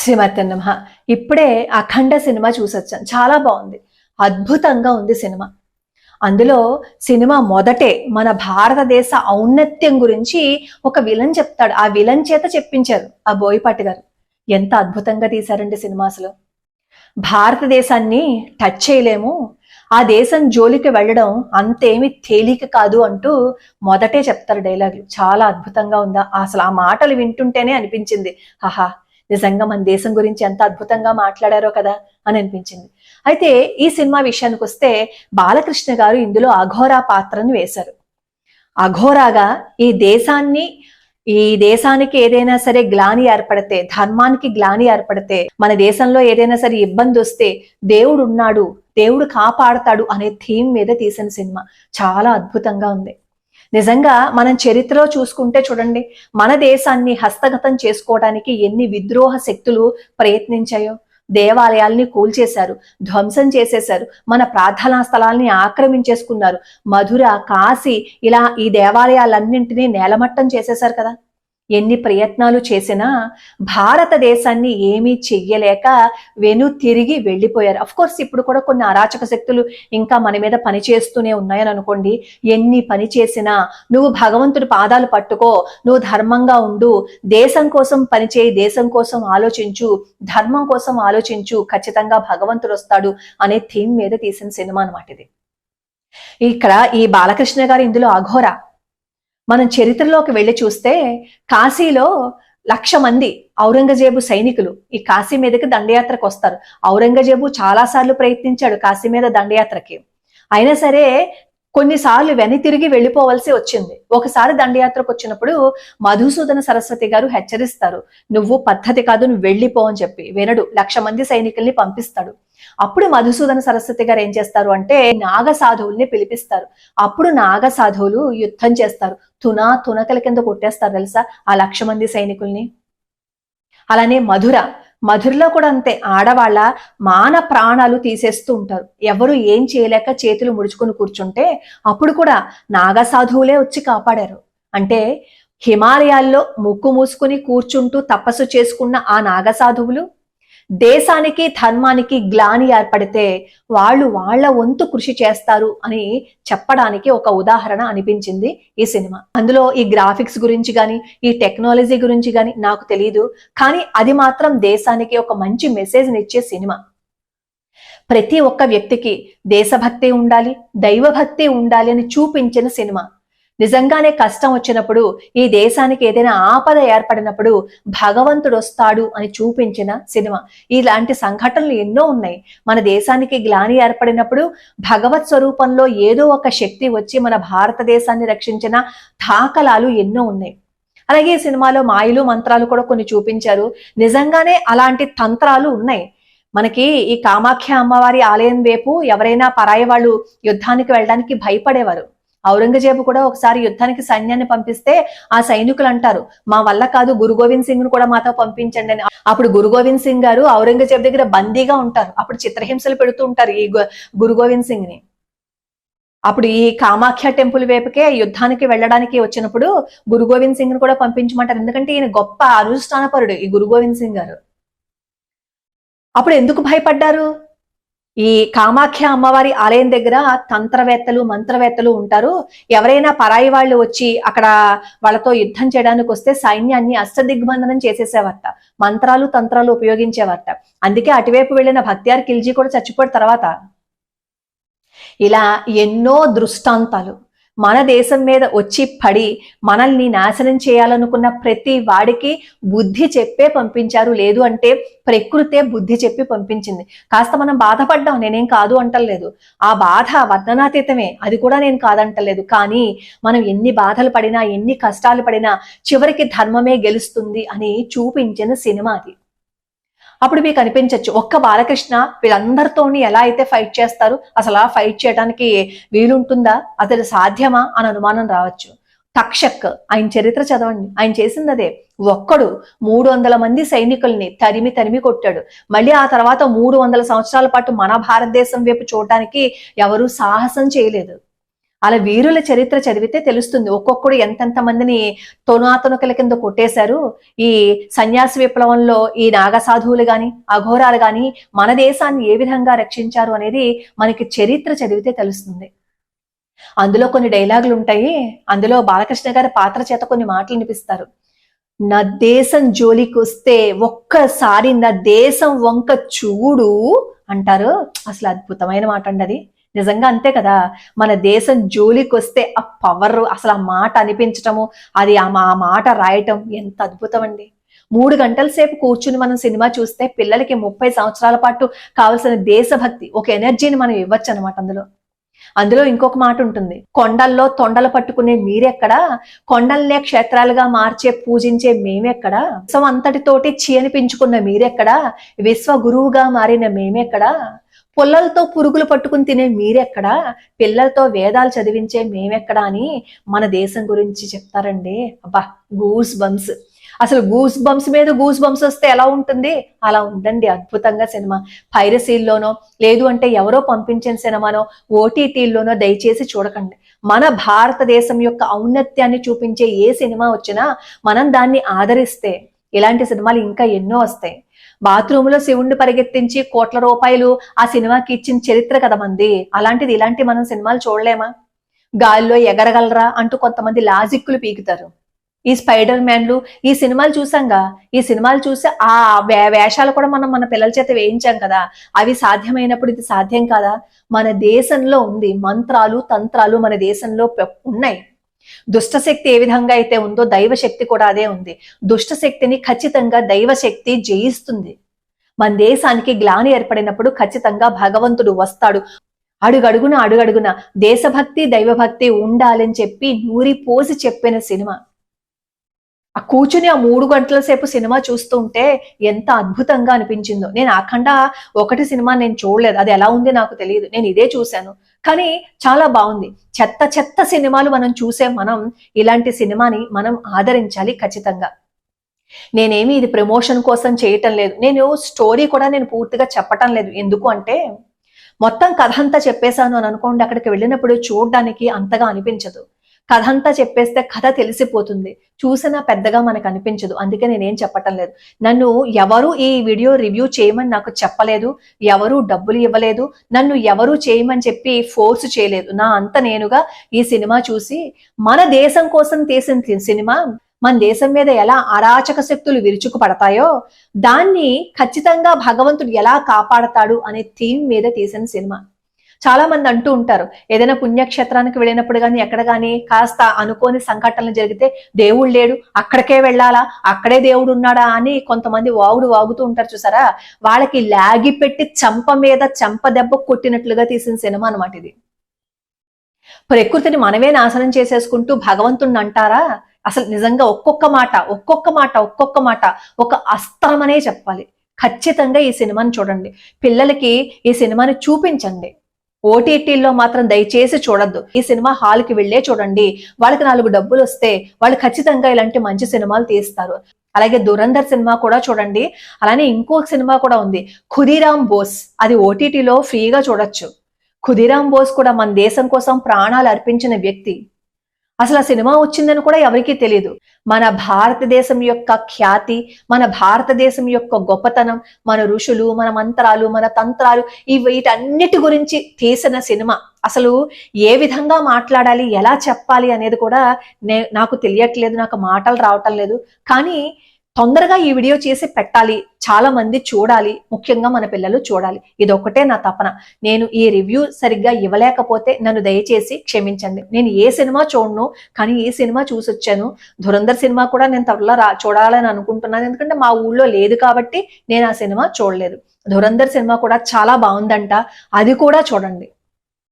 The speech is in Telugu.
శ్రీమతి నమః. ఇప్పుడే అఖండ సినిమా చూసొచ్చాను. చాలా బాగుంది, అద్భుతంగా ఉంది సినిమా. అందులో సినిమా మొదటే మన భారతదేశ ఔన్నత్యం గురించి ఒక విలన్ చెప్తాడు. ఆ విలన్ చేత చెప్పించారు ఆ బోయపాటి గారు. ఎంత అద్భుతంగా తీశారండి సినిమా. అసలు భారతదేశాన్ని టచ్ చేయలేము, ఆ దేశం జోలికి వెళ్ళడం అంతేమి తేలిక కాదు అంటూ మొదటే చెప్తారు డైలాగులు. చాలా అద్భుతంగా ఉందా అసలు. ఆ మాటలు వింటుంటేనే అనిపించింది, ఆహా నిజంగా మన దేశం గురించి ఎంత అద్భుతంగా మాట్లాడారో కదా అని అనిపించింది. అయితే ఈ సినిమా విషయానికి వస్తే బాలకృష్ణ గారు ఇందులో అఘోరా పాత్రను వేశారు. అఘోరాగా ఈ దేశానికి ఏదైనా సరే గ్లాని ఏర్పడితే, ధర్మానికి గ్లాని ఏర్పడితే, మన దేశంలో ఏదైనా సరే ఇబ్బంది వస్తే దేవుడు ఉన్నాడు, దేవుడు కాపాడతాడు అనే థీమ్ మీద తీసిన సినిమా. చాలా అద్భుతంగా ఉంది. నిజంగా మనం చరిత్రలో చూసుకుంటే చూడండి, మన దేశాన్ని హస్తగతం చేసుకోవడానికి ఎన్ని విద్రోహ శక్తులు ప్రయత్నించాయో. దేవాలయాల్ని కూల్చేశారు, ధ్వంసం చేసేశారు, మన ప్రార్థనా స్థలాల్ని ఆక్రమించేసుకున్నారు. మధుర, కాశీ ఇలా ఈ దేవాలయాలన్నింటినీ నేలమట్టం చేసేశారు కదా. ఎన్ని ప్రయత్నాలు చేసినా భారతదేశాన్ని ఏమీ చెయ్యలేక తిరిగి వెళ్ళిపోయారు. అఫ్ కోర్స్ ఇప్పుడు కూడా కొన్ని అరాచక శక్తులు ఇంకా మన మీద పనిచేస్తూనే ఉన్నాయని అనుకోండి. ఎన్ని పని చేసినా నువ్వు భగవంతుడి పాదాలు పట్టుకో, నువ్వు ధర్మంగా ఉండు, దేశం కోసం పనిచేయి, దేశం కోసం ఆలోచించు, ధర్మం కోసం ఆలోచించు, ఖచ్చితంగా భగవంతుడు వస్తాడు అనే థీమ్ మీద తీసిన సినిమా అన్నమాట ఇది. ఇక్కడ ఈ బాలకృష్ణ గారు ఇందులో అఘోరా. మనం చరిత్రలోకి వెళ్ళి చూస్తే కాశీలో 1,00,000 మంది ఔరంగజేబు సైనికులు ఈ కాశీ మీదకి దండయాత్రకు వస్తారు. ఔరంగజేబు చాలా సార్లు ప్రయత్నించాడు కాశీ మీద దండయాత్రకి, అయినా సరే కొన్నిసార్లు తిరిగి వెళ్ళిపోవలసి వచ్చింది. ఒకసారి దండయాత్రకు వచ్చినప్పుడు మధుసూదన సరస్వతి గారు హెచ్చరిస్తారు, నువ్వు పద్ధతి కాదు, నువ్వు వెళ్ళిపో అని చెప్పి. వినడు, 1,00,000 మంది సైనికుల్ని పంపిస్తాడు. అప్పుడు మధుసూదన సరస్వతి గారు ఏం చేస్తారు అంటే నాగ సాధువుల్ని పిలిపిస్తారు. అప్పుడు నాగ సాధువులు యుద్ధం చేస్తారు, తునకల కింద కొట్టేస్తారు తెలుసా ఆ 1,00,000 మంది సైనికుల్ని. అలానే మధురలో కూడా అంతే, ఆడవాళ్ళ మాన ప్రాణాలు తీసేస్తూ ఉంటారు. ఎవరు ఏం చేయలేక చేతులు ముడుచుకుని కూర్చుంటే అప్పుడు కూడా నాగ సాధువులే వచ్చి కాపాడారు. అంటే హిమాలయాల్లో ముక్కు మూసుకుని కూర్చుంటూ తపస్సు చేసుకున్న ఆ నాగ సాధువులు దేశానికి ధర్మానికి గ్లాని ఏర్పడితే వాళ్ళు వాళ్ళ వంతు కృషి చేస్తారు అని చెప్పడానికి ఒక ఉదాహరణ అనిపించింది ఈ సినిమా. అందులో ఈ గ్రాఫిక్స్ గురించి కానీ ఈ టెక్నాలజీ గురించి కానీ నాకు తెలియదు, కానీ అది మాత్రం దేశానికి ఒక మంచి మెసేజ్ని ఇచ్చే సినిమా. ప్రతి ఒక్క వ్యక్తికి దేశభక్తి ఉండాలి, దైవభక్తి ఉండాలి అని చూపించిన సినిమా. నిజంగానే కష్టం వచ్చినప్పుడు, ఈ దేశానికి ఏదైనా ఆపద ఏర్పడినప్పుడు భగవంతుడు వస్తాడు అని చూపించిన సినిమా. ఇలాంటి సంఘటనలు ఎన్నో ఉన్నాయి. మన దేశానికి గ్లాని ఏర్పడినప్పుడు భగవత్ స్వరూపంలో ఏదో ఒక శక్తి వచ్చి మన భారతదేశాన్ని రక్షించిన దాఖలాలు ఎన్నో ఉన్నాయి. అలాగే ఈ సినిమాలో మాయలు మంత్రాలు కూడా కొన్ని చూపించారు. నిజంగానే అలాంటి తంత్రాలు ఉన్నాయి. మనకి ఈ కామాఖ్య అమ్మవారి ఆలయం వైపు ఎవరైనా పరాయి వాళ్ళు యుద్ధానికి వెళ్ళడానికి భయపడేవారు. ఔరంగజేబు కూడా ఒకసారి యుద్ధానికి సైన్యాన్ని పంపిస్తే ఆ సైనికులు అంటారు, మా వల్ల కాదు, గురు గోవింద్ సింగ్ ను కూడా మాతో పంపించండి అని. అప్పుడు గురు గోవింద్ సింగ్ గారు ఔరంగజేబు దగ్గర బందీగా ఉంటారు. అప్పుడు చిత్రహింసలు పెడుతూ ఉంటారు ఈ గురు గోవింద్ సింగ్ ని. అప్పుడు ఈ కామాఖ్య టెంపుల్ వైపుకే యుద్ధానికి వెళ్ళడానికి వచ్చినప్పుడు గురు గోవింద్ సింగ్ ను కూడా పంపించమంటారు. ఎందుకంటే ఈయన గొప్ప అనుష్ఠానపరుడు ఈ గురు గోవింద్ సింగ్ గారు. అప్పుడు ఎందుకు భయపడ్డారు? ఈ కామాఖ్య అమ్మవారి ఆలయం దగ్గర తంత్రవేత్తలు మంత్రవేత్తలు ఉంటారు. ఎవరైనా పరాయి వాళ్ళు వచ్చి అక్కడ వాళ్ళతో యుద్ధం చేయడానికి వస్తే సైన్యాన్ని అష్టదిగ్బంధనం చేసేసేవారట, మంత్రాలు తంత్రాలు ఉపయోగించేవారట. అందుకే అటువైపు వెళ్ళిన భక్తియార్ ఖిల్జీ కూడా చచ్చిపోయిన తర్వాత. ఇలా ఎన్నో దృష్టాంతాలు మన దేశం మీద వచ్చి పడి మనల్ని నాశనం చేయాలనుకున్న ప్రతి వాడికి బుద్ధి చెప్పే పంపించారు. లేదు అంటే ప్రకృతే బుద్ధి చెప్పి పంపించింది. కాస్త మనం బాధపడ్డాం, నేనేం కాదు అంటలేదు, ఆ బాధ వర్ణనాతీతమే, అది కూడా నేను కాదంటలేదు. కానీ మనం ఎన్ని బాధలు పడినా ఎన్ని కష్టాలు పడినా చివరికి ధర్మమే గెలుస్తుంది అని చూపించిన సినిమా అది. అప్పుడు మీకు అనిపించవచ్చు, ఒక్క బాలకృష్ణ వీళ్ళందరితోని ఎలా అయితే ఫైట్ చేస్తారు, అసలు ఆ ఫైట్ చేయడానికి వీలుంటుందా, అసలు సాధ్యమా అని అనుమానం రావచ్చు. తక్షక్ ఆయన చరిత్ర చదవండి, ఆయన చేసింది అదే. ఒక్కడు 300 మంది సైనికుల్ని తరిమి కొట్టాడు. మళ్ళీ ఆ తర్వాత 300 సంవత్సరాల పాటు మన భారతదేశం వైపు చూడటానికి ఎవరు సాహసం చేయలేదు. అలా వీరుల చరిత్ర చదివితే తెలుస్తుంది. ఒక్కొక్కడు ఎంతెంత మందిని తొనాతొనకల కింద కొట్టేశారు. ఈ సన్యాసి విప్లవంలో ఈ నాగసాధువులు గాని అఘోరాలు గాని మన దేశాన్ని ఏ విధంగా రక్షించారు అనేది మనకి చరిత్ర చదివితే తెలుస్తుంది. అందులో కొన్ని డైలాగులు ఉంటాయి. అందులో బాలకృష్ణ గారి పాత్ర చేత కొన్ని మాటలు వినిపిస్తారు. నా దేశం జోలికి వస్తే ఒక్కసారి నా దేశం వంక చూడు అంటారు. అసలు అద్భుతమైన మాట అండి అది. నిజంగా అంతే కదా. మన దేశం జోలికి వస్తే ఆ పవర్, అసలు ఆ మాట అనిపించటము, అది ఆ మాట రాయటం ఎంత అద్భుతం అండి. 3 గంటల సేపు కూర్చుని మనం సినిమా చూస్తే పిల్లలకి 30 సంవత్సరాల పాటు కావలసిన దేశభక్తి, ఒక ఎనర్జీని మనం ఇవ్వచ్చు అనమాట. అందులో ఇంకొక మాట ఉంటుంది. కొండల్లో తొండలు పట్టుకునే మీరెక్కడా, కొండల్నే క్షేత్రాలుగా మార్చే పూజించే మేమెక్కడా, విశ్వం అంతటితోటి చీనిపించుకున్న మీరెక్కడా, విశ్వ గురువుగా మారిన మేమెక్కడా, పుల్లలతో పురుగులు పట్టుకుని తినే మీరెక్కడా, పిల్లలతో వేదాలు చదివించే మేమెక్కడా అని మన దేశం గురించి చెప్తారండి. అబ్బా, గూస్ బంప్స్. అసలు గూస్ బంప్స్ మీద గూస్ బంప్స్ వస్తే ఎలా ఉంటుంది? అలా ఉందండి అద్భుతంగా సినిమా. పైరసీల్లోనో లేదు అంటే ఎవరో పంపించిన సినిమానో ఓటీటీల్లోనో దయచేసి చూడకండి. మన భారతదేశం యొక్క ఔన్నత్యాన్ని చూపించే ఏ సినిమా వచ్చినా మనం దాన్ని ఆదరిస్తే ఇలాంటి సినిమాలు ఇంకా ఎన్నో వస్తాయి. బాత్రూంలో శివుణ్ణి పరిగెత్తించి కోట్ల రూపాయలు ఆ సినిమాకి ఇచ్చిన చరిత్ర కదా మంది. అలాంటిది ఇలాంటి మనం సినిమాలు చూడలేమా? గాలిలో ఎగరగలరా అంటూ కొంతమంది లాజిక్కులు పీకుతారు. ఈ స్పైడర్ మ్యాన్లు, ఈ సినిమాలు చూసాంగా. ఈ సినిమాలు చూసి ఆ వేషాలు కూడా మనం మన పిల్లల చేత వేయించాం కదా. అవి సాధ్యమైనప్పుడు ఇది సాధ్యం కాదా? మన దేశంలో ఉంది. మంత్రాలు తంత్రాలు మన దేశంలో ఉన్నాయి. దుష్టశక్తి ఏ విధంగా అయితే ఉందో దైవశక్తి కూడా అదే ఉంది. దుష్టశక్తిని ఖచ్చితంగా దైవశక్తి జయిస్తుంది. మన దేశానికి గ్లాని ఏర్పడినప్పుడు ఖచ్చితంగా భగవంతుడు వస్తాడు. అడుగడుగున దేశభక్తి దైవభక్తి ఉండాలని చెప్పి నూరి పోసి చెప్పిన సినిమా. ఆ కూర్చుని ఆ 3 గంటల సేపు సినిమా చూస్తుంటే ఎంత అద్భుతంగా అనిపించిందో. నేను అఖండ 1 సినిమా నేను చూడలేదు, అది ఎలా ఉంది నాకు తెలియదు. నేను ఇదే చూశాను, కానీ చాలా బాగుంది. చెత్త సినిమాలు మనం చూసే మనం ఇలాంటి సినిమాని మనం ఆదరించాలి ఖచ్చితంగా. నేనేమి ఇది ప్రమోషన్ కోసం చేయటం లేదు. నేను స్టోరీ కూడా నేను పూర్తిగా చెప్పటం లేదు. ఎందుకు అంటే మొత్తం కథ అంతా చెప్పేశాను అని అనుకోండి, అక్కడికి వెళ్ళినప్పుడు చూడడానికి అంతగా అనిపించదు. కథ అంతా చెప్పేస్తే కథ తెలిసిపోతుంది, చూసినా పెద్దగా మనకు అనిపించదు. అందుకే నేనేం చెప్పటం లేదు. నన్ను ఎవరు ఈ వీడియో రివ్యూ చేయమని నాకు చెప్పలేదు, ఎవరు డబ్బులు ఇవ్వలేదు, నన్ను ఎవరు చేయమని చెప్పి ఫోర్స్ చేయలేదు. నా అంత నేనుగా ఈ సినిమా చూసి మన దేశం కోసం తీసిన సినిమా, మన దేశం మీద ఎలా అరాచక శక్తులు విరుచుకు పడతాయో దాన్ని ఖచ్చితంగా భగవంతుడు ఎలా కాపాడతాడు అనే థీమ్ మీద తీసిన సినిమా. చాలా మంది అంటూ ఉంటారు, ఏదైనా పుణ్యక్షేత్రానికి వెళ్ళినప్పుడు కానీ ఎక్కడ కానీ కాస్త అనుకోని సంఘటనలు జరిగితే దేవుడు లేడు, అక్కడికే వెళ్ళాలా, అక్కడే దేవుడు ఉన్నాడా అని కొంతమంది వాగుతూ ఉంటారు చూసారా. వాళ్ళకి లాగి పెట్టి చంప మీద చెంప దెబ్బ కొట్టినట్లుగా తీసిన సినిమా అనమాట ఇది. ప్రకృతిని మనమే నాశనం చేసేసుకుంటూ భగవంతుణ్ణి అంటారా? అసలు నిజంగా ఒక్కొక్క మాట ఒక అస్త్రం అనే చెప్పాలి. ఖచ్చితంగా ఈ సినిమాని చూడండి, పిల్లలకి ఈ సినిమాని చూపించండి. ఓటీటీల్లో మాత్రం దయచేసి చూడొద్దు. ఈ సినిమా హాల్కి వెళ్ళే చూడండి. వాళ్ళకి 4 డబ్బులు వస్తే వాళ్ళు ఖచ్చితంగా ఇలాంటి మంచి సినిమాలు తీస్తారు. అలాగే దురంధర్ సినిమా కూడా చూడండి. అలానే ఇంకొక సినిమా కూడా ఉంది, ఖుదీరామ్ బోస్. అది ఓటీటీలో ఫ్రీగా చూడొచ్చు. ఖుదీరామ్ బోస్ కూడా మన దేశం కోసం ప్రాణాలు అర్పించిన వ్యక్తి. అసలు ఆ సినిమా వచ్చిందని కూడా ఎవరికీ తెలియదు. మన భారతదేశం యొక్క ఖ్యాతి, మన భారతదేశం యొక్క గొప్పతనం, మన ఋషులు, మన మంత్రాలు, మన తంత్రాలు, వీటన్నిటి గురించి తీసిన సినిమా. అసలు ఏ విధంగా మాట్లాడాలి, ఎలా చెప్పాలి అనేది కూడా నాకు తెలియట్లేదు, నాకు మాటలు రావటం లేదు. కానీ తొందరగా ఈ వీడియో చేసి పెట్టాలి, చాలా మంది చూడాలి, ముఖ్యంగా మన పిల్లలు చూడాలి. ఇదొక్కటే నా తపన. నేను ఈ రివ్యూ సరిగ్గా ఇవ్వలేకపోతే నన్ను దయచేసి క్షమించండి. నేను ఏ సినిమా చూడను, కానీ ఈ సినిమా చూసొచ్చాను. ధురంధర్ సినిమా కూడా నేను త్వరలో చూడాలని అనుకుంటున్నాను, ఎందుకంటే మా ఊళ్ళో లేదు కాబట్టి నేను ఆ సినిమా చూడలేదు. ధురంధర్ సినిమా కూడా చాలా బాగుందంట, అది కూడా చూడండి.